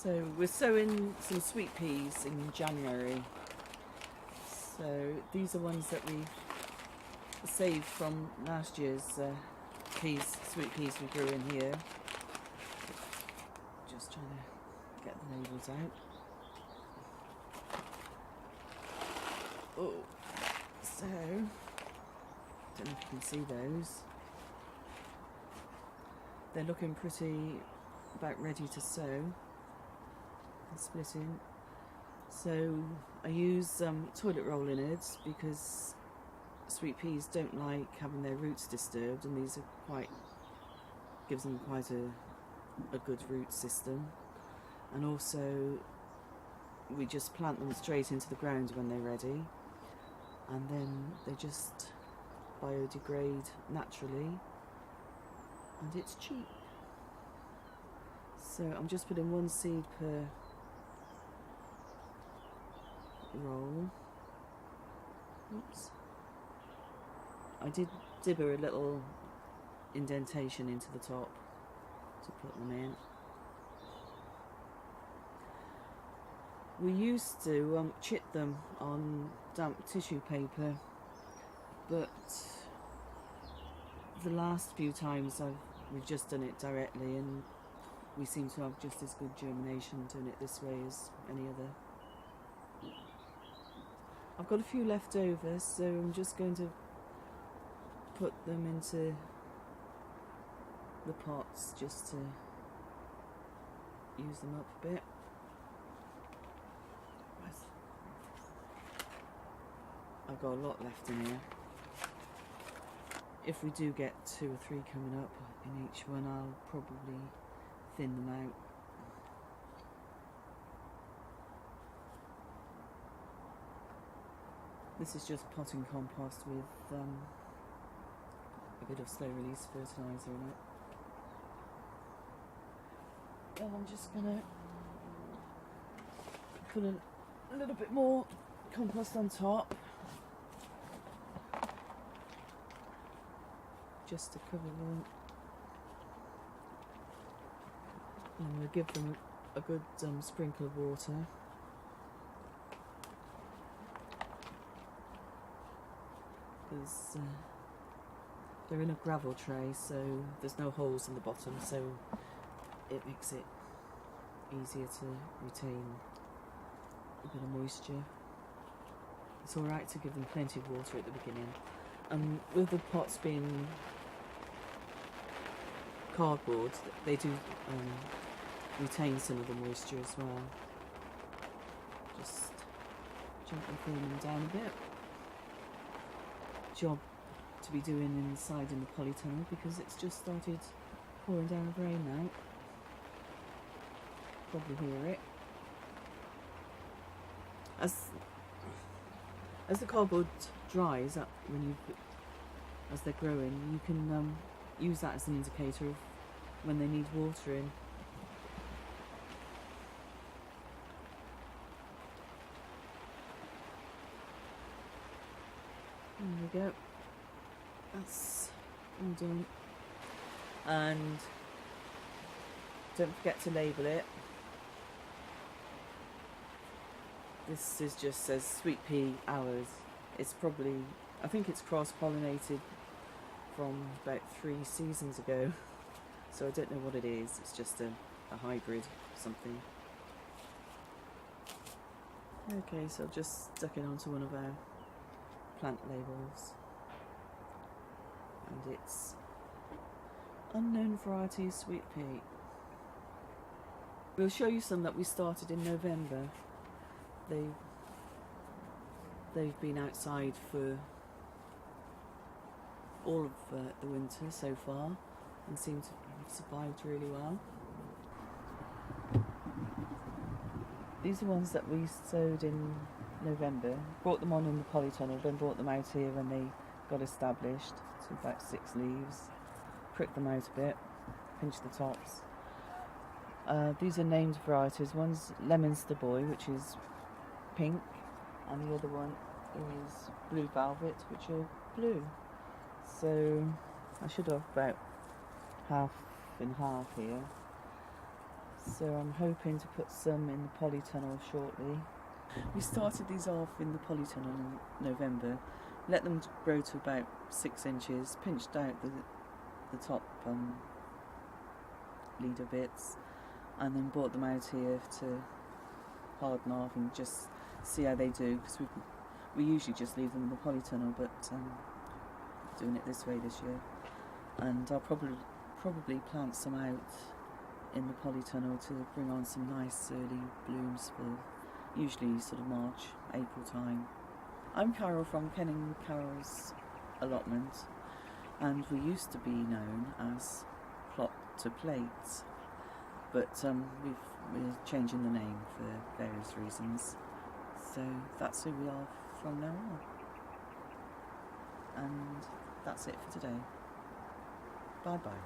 So we're sowing some sweet peas in January. So these are ones that we saved from last year's sweet peas we grew in here. Just trying to get the labels out. Oh, so don't know if you can see those. They're looking pretty about ready to sow and split in. So I use toilet roll innards because sweet peas don't like having their roots disturbed, and these are gives them quite a good root system. And also we just plant them straight into the ground when they're ready, and then they just biodegrade naturally, and it's cheap. So I'm just putting one seed per roll. Oops. I did dibber a little indentation into the top to put them in. We used to chip them on damp tissue paper, but the last few times we've just done it directly, and we seem to have just as good germination doing it this way as any other. I've got a few left over, so I'm just going to put them into the pots just to use them up a bit. I've got a lot left in here. If we do get 2 or 3 coming up in each one, I'll probably thin them out. This is just potting compost with a bit of slow release fertiliser in it. And I'm just going to put a little bit more compost on top, just to cover them. And we'll give them a good sprinkle of water. Because they're in a gravel tray, so there's no holes in the bottom, so it makes it easier to retain a bit of moisture. It's alright to give them plenty of water at the beginning. With the pots being cardboard, they do retain some of the moisture as well. Just gently thin them down a bit. Job to be doing inside in the polytunnel because it's just started pouring down with rain now. Probably hear it. As the cardboard dries up, as they're growing, you can use that as an indicator of when they need watering. There we go. That's all done. And don't forget to label it. This just says sweet pea hours. It's probably, I think it's cross-pollinated from about 3 seasons ago. So I don't know what it is. It's just a hybrid something. Okay, so I've just stuck it onto one of our plant labels, and it's unknown variety sweet pea. We'll show you some that we started in November. They've been outside for all of the winter so far and seem to have survived really well. These are ones that we sowed in November, brought them on in the polytunnel, then brought them out here when they got established. So about 6 leaves, prick them out a bit, pinch the tops. These are named varieties. One's Leominster Boy, which is pink, and the other one is Blue Velvet, which are blue. So I should have about half and half here. So I'm hoping to put some in the polytunnel shortly. We started these off in the polytunnel in November, let them grow to about 6 inches, pinched out the top leader bits, and then brought them out here to harden off and just see how they do, because we usually just leave them in the polytunnel, but doing it this way this year. And I'll probably plant some out in the polytunnel to bring on some nice early blooms for usually sort of March, April time. I'm Carole from Carole's Allotment, and we used to be known as Plot to Plate, but we're changing the name for various reasons. So that's who we are from now on. And that's it for today. Bye bye.